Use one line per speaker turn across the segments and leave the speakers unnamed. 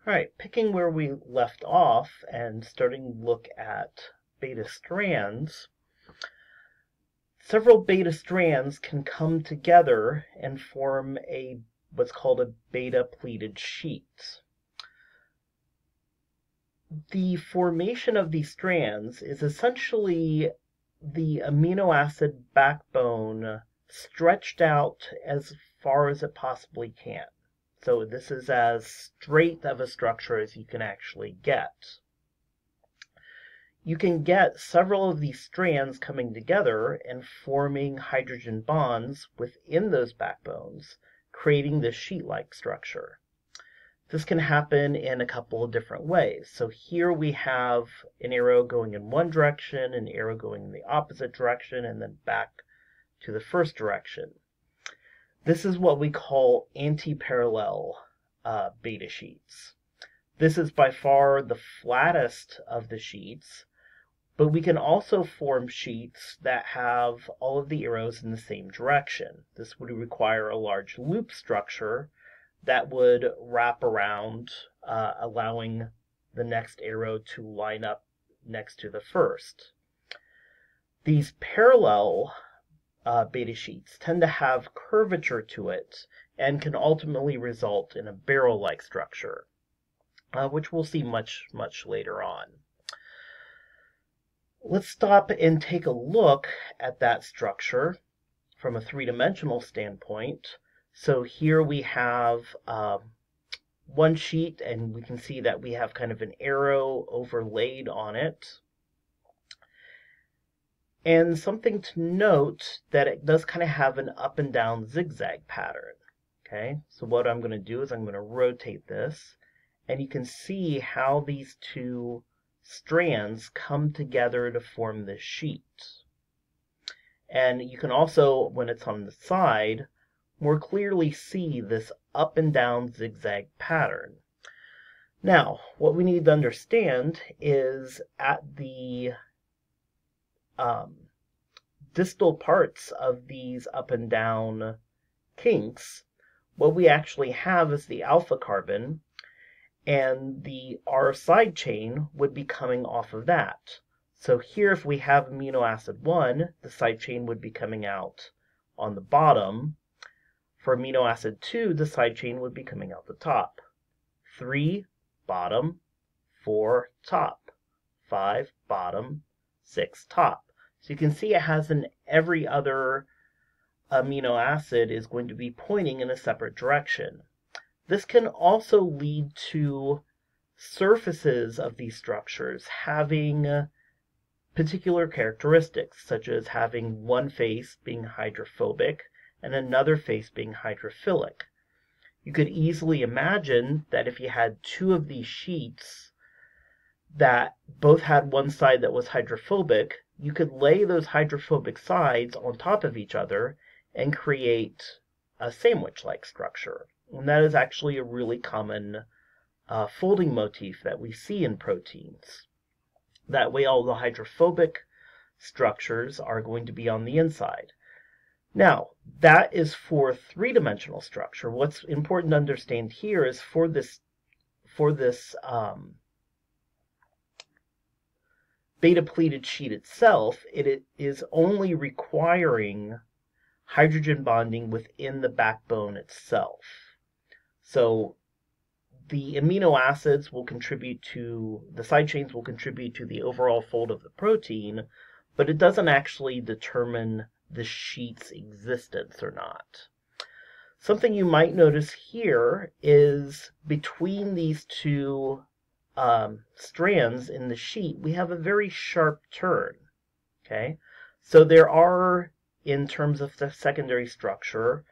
All right, picking where we left off and starting to look at beta strands, several beta strands can come together and form what's called a beta pleated sheet. The formation of these strands is essentially the amino acid backbone stretched out as far as it possibly can. So this is as straight of a structure as you can actually get. You can get several of these strands coming together and forming hydrogen bonds within those backbones, creating this sheet-like structure. This can happen in a couple of different ways. So here we have an arrow going in one direction, an arrow going in the opposite direction, and then back to the first direction. This is what we call anti-parallel beta sheets. This is by far the flattest of the sheets, but we can also form sheets that have all of the arrows in the same direction. This would require a large loop structure that would wrap around, allowing the next arrow to line up next to the first. These parallel beta sheets tend to have curvature to it and can ultimately result in a barrel-like structure, which we'll see much later on. Let's stop and take a look at that structure from a three-dimensional standpoint. So here we have one sheet, and we can see that we have kind of an arrow overlaid on it. And something to note that it does kind of have an up and down zigzag pattern. Okay, so what I'm going to do is I'm going to rotate this, and you can see how these two strands come together to form this sheet. And you can also, when it's on the side, more clearly see this up and down zigzag pattern. Now, what we need to understand is at the distal parts of these up and down kinks, what we actually have is the alpha carbon, and the R side chain would be coming off of that. So here, if we have amino acid 1, the side chain would be coming out on the bottom. For amino acid 2, the side chain would be coming out the top. 3, bottom. 4, top. 5, bottom. 6, top. So you can see it has every other amino acid is going to be pointing in a separate direction. This can also lead to surfaces of these structures having particular characteristics, such as having one face being hydrophobic and another face being hydrophilic. You could easily imagine that if you had two of these sheets that both had one side that was hydrophobic, you could lay those hydrophobic sides on top of each other and create a sandwich-like structure. And that is actually a really common folding motif that we see in proteins. That way all the hydrophobic structures are going to be on the inside. Now, that is for three-dimensional structure. What's important to understand here is for this beta pleated sheet itself, it is only requiring hydrogen bonding within the backbone itself. So the amino acids will contribute to, the side chains will contribute to the overall fold of the protein, but it doesn't actually determine the sheet's existence or not. Something you might notice here is between these two strands in the sheet, we have a very sharp turn. Okay, so there are, in terms of the secondary structure,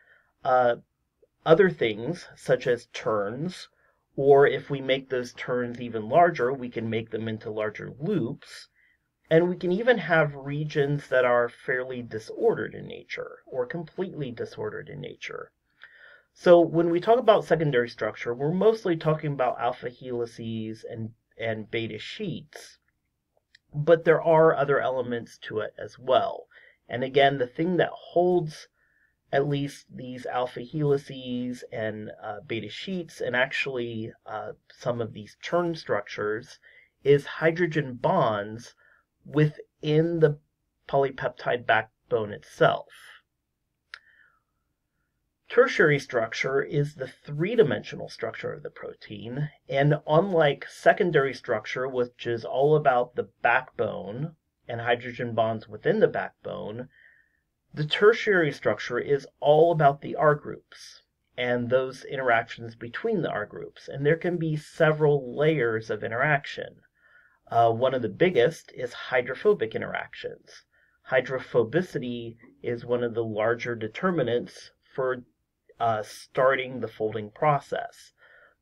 other things such as turns, or if we make those turns even larger, we can make them into larger loops, and we can even have regions that are fairly disordered in nature, or completely disordered in nature. So when we talk about secondary structure, we're mostly talking about alpha helices and beta sheets, but there are other elements to it as well. And again, the thing that holds at least these alpha helices and beta sheets, and actually some of these turn structures, is hydrogen bonds within the polypeptide backbone itself. Tertiary structure is the three-dimensional structure of the protein, and unlike secondary structure, which is all about the backbone and hydrogen bonds within the backbone, the tertiary structure is all about the R groups and those interactions between the R groups, and there can be several layers of interaction. One of the biggest is hydrophobic interactions. Hydrophobicity is one of the larger determinants for starting the folding process.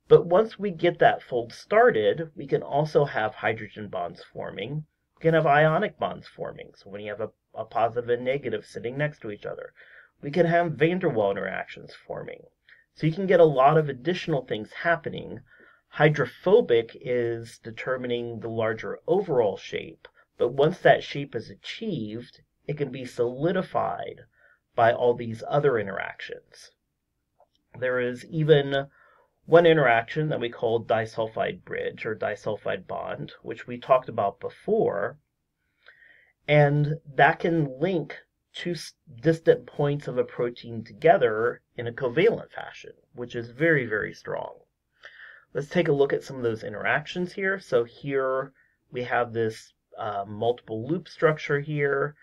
But once we get that fold started, we can also have hydrogen bonds forming. We can have ionic bonds forming. So when you have a positive and negative sitting next to each other, we can have van der Waals interactions forming. So you can get a lot of additional things happening. Hydrophobic is determining the larger overall shape, but once that shape is achieved, it can be solidified by all these other interactions. There is even one interaction that we call disulfide bridge or disulfide bond, which we talked about before, and that can link two distant points of a protein together in a covalent fashion, which is very, very strong. Let's take a look at some of those interactions here. So here we have this multiple loop structure here.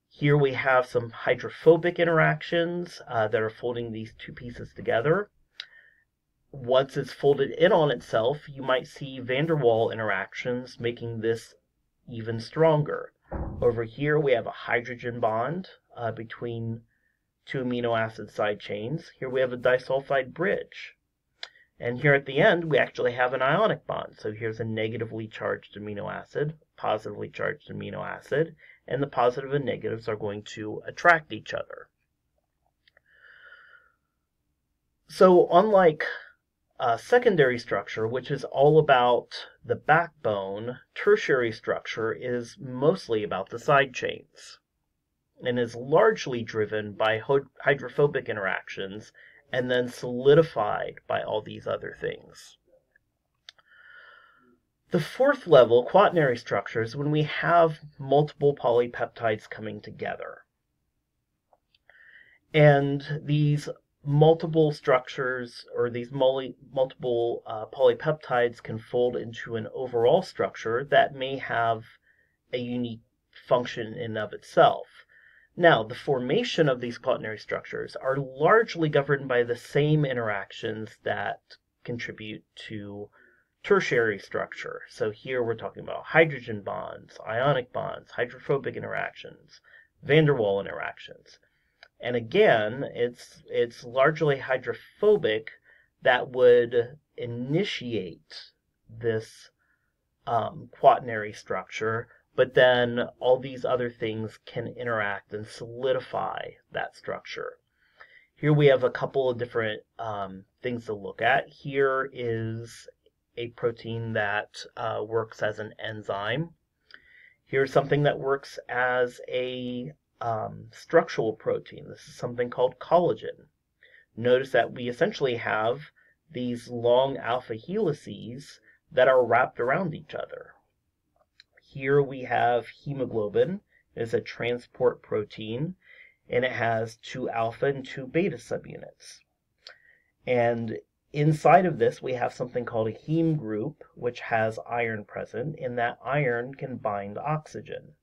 Here we have some hydrophobic interactions that are folding these two pieces together. Once it's folded in on itself, you might see van der Waals interactions making this even stronger. Over here we have a hydrogen bond between two amino acid side chains. Here we have a disulfide bridge. And here at the end we actually have an ionic bond. So here's a negatively charged amino acid, positively charged amino acid, and the positive and negatives are going to attract each other. So unlike secondary structure, which is all about the backbone, tertiary structure is mostly about the side chains and is largely driven by hydrophobic interactions and then solidified by all these other things. The fourth level, quaternary structures, when we have multiple polypeptides coming together. And these multiple structures, or these multiple polypeptides can fold into an overall structure that may have a unique function in and of itself. Now, the formation of these quaternary structures are largely governed by the same interactions that contribute to tertiary structure. So here we're talking about hydrogen bonds, ionic bonds, hydrophobic interactions, van der Waals interactions. And again, it's largely hydrophobic that would initiate this quaternary structure, but then all these other things can interact and solidify that structure. Here we have a couple of different things to look at. Here is a protein that works as an enzyme. Here's something that works as a structural protein. This is something called collagen. Notice that we essentially have these long alpha helices that are wrapped around each other. Here we have hemoglobin. It's a transport protein, and it has 2 alpha and 2 beta subunits. And inside of this, we have something called a heme group, which has iron present, and that iron can bind oxygen.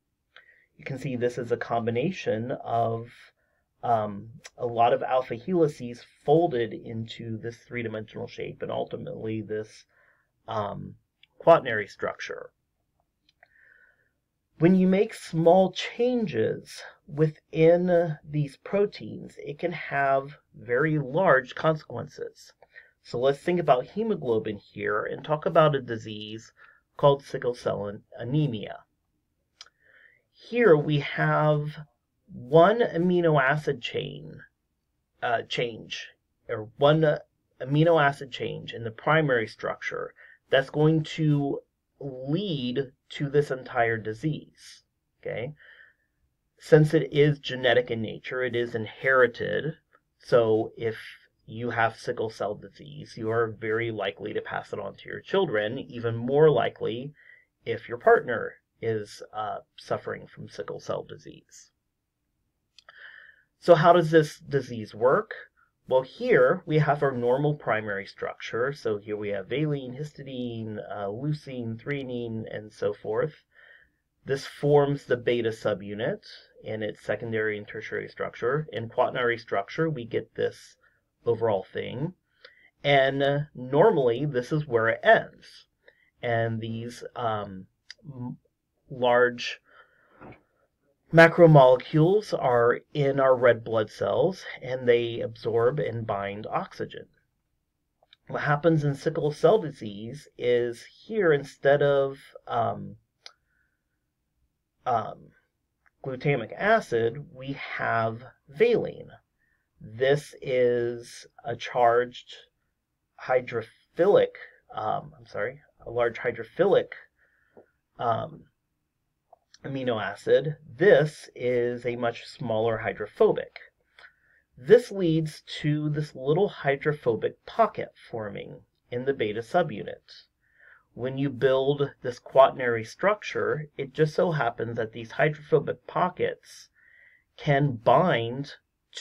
You can see this is a combination of a lot of alpha helices folded into this three-dimensional shape, and ultimately this quaternary structure. When you make small changes within these proteins, it can have very large consequences. So let's think about hemoglobin here and talk about a disease called sickle cell anemia. Here we have one amino acid change in the primary structure that's going to lead to this entire disease. Okay? Since it is genetic in nature, it is inherited. So if you have sickle cell disease, you are very likely to pass it on to your children, even more likely if your partner is suffering from sickle cell disease. So how does this disease work? Well, here we have our normal primary structure. So here we have valine, histidine, leucine, threonine, and so forth. This forms the beta subunit in its secondary and tertiary structure. In quaternary structure, we get this overall thing. And normally, this is where it ends. And these large macromolecules are in our red blood cells, and they absorb and bind oxygen. What happens in sickle cell disease is here, instead of glutamic acid, we have valine. This is a charged hydrophilic, a large hydrophilic amino acid. This is a much smaller hydrophobic. This leads to this little hydrophobic pocket forming in the beta subunit. When you build this quaternary structure, it just so happens that these hydrophobic pockets can bind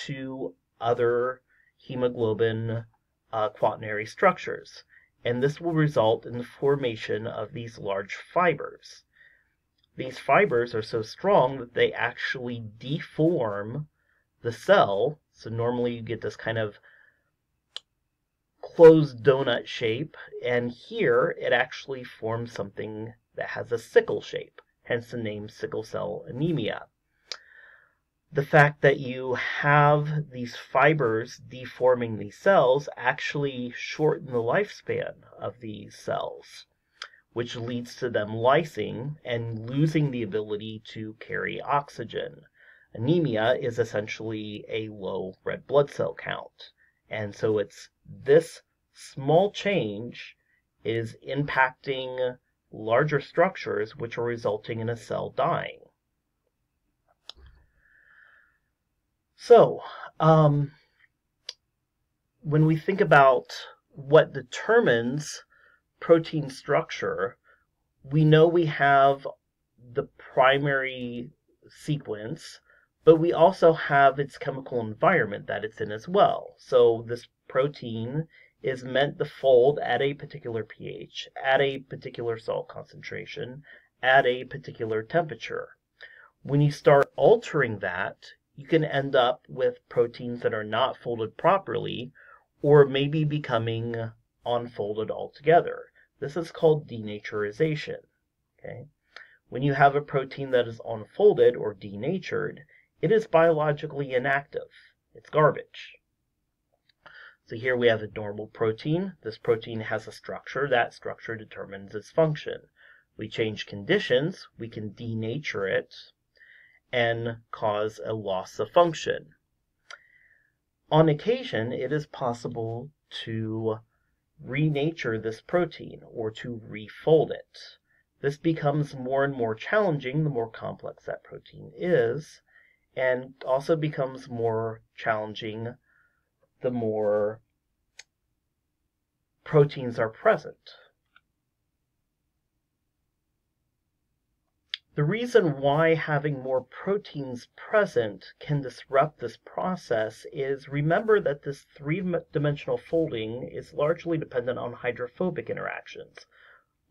to other hemoglobin quaternary structures, and this will result in the formation of these large fibers. These fibers are so strong that they actually deform the cell. So normally you get this kind of closed donut shape, and here it actually forms something that has a sickle shape, hence the name sickle cell anemia. The fact that you have these fibers deforming these cells actually shorten the lifespan of these cells, which leads to them lysing and losing the ability to carry oxygen. Anemia is essentially a low red blood cell count. And so it's this small change is impacting larger structures, which are resulting in a cell dying. So, when we think about what determines protein structure, we know we have the primary sequence, but we also have its chemical environment that it's in as well. So this protein is meant to fold at a particular pH, at a particular salt concentration, at a particular temperature. When you start altering that, you can end up with proteins that are not folded properly, or maybe becoming unfolded altogether. This is called denaturization. Okay? When you have a protein that is unfolded or denatured, it is biologically inactive. It's garbage. So here we have a normal protein. This protein has a structure. That structure determines its function. We change conditions, we can denature it and cause a loss of function. On occasion, it is possible to renature this protein or to refold it. This becomes more and more challenging the more complex that protein is, and also becomes more challenging the more proteins are present. The reason why having more proteins present can disrupt this process is, remember that this three-dimensional folding is largely dependent on hydrophobic interactions.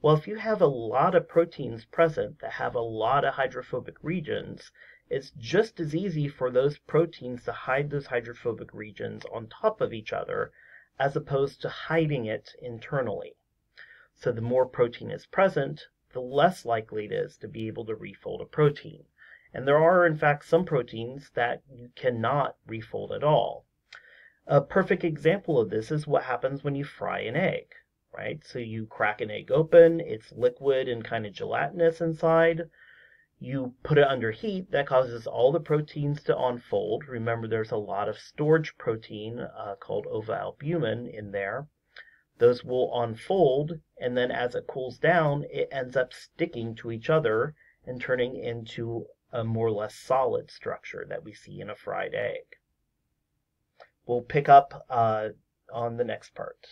Well, if you have a lot of proteins present that have a lot of hydrophobic regions, it's just as easy for those proteins to hide those hydrophobic regions on top of each other as opposed to hiding it internally. So the more protein is present, the less likely it is to be able to refold a protein. And there are, in fact, some proteins that you cannot refold at all. A perfect example of this is what happens when you fry an egg, right? So you crack an egg open, it's liquid and kind of gelatinous inside. You put it under heat, that causes all the proteins to unfold. Remember, there's a lot of storage protein called ova-albumin in there. Those will unfold, and then as it cools down, it ends up sticking to each other and turning into a more or less solid structure that we see in a fried egg. We'll pick up on the next part.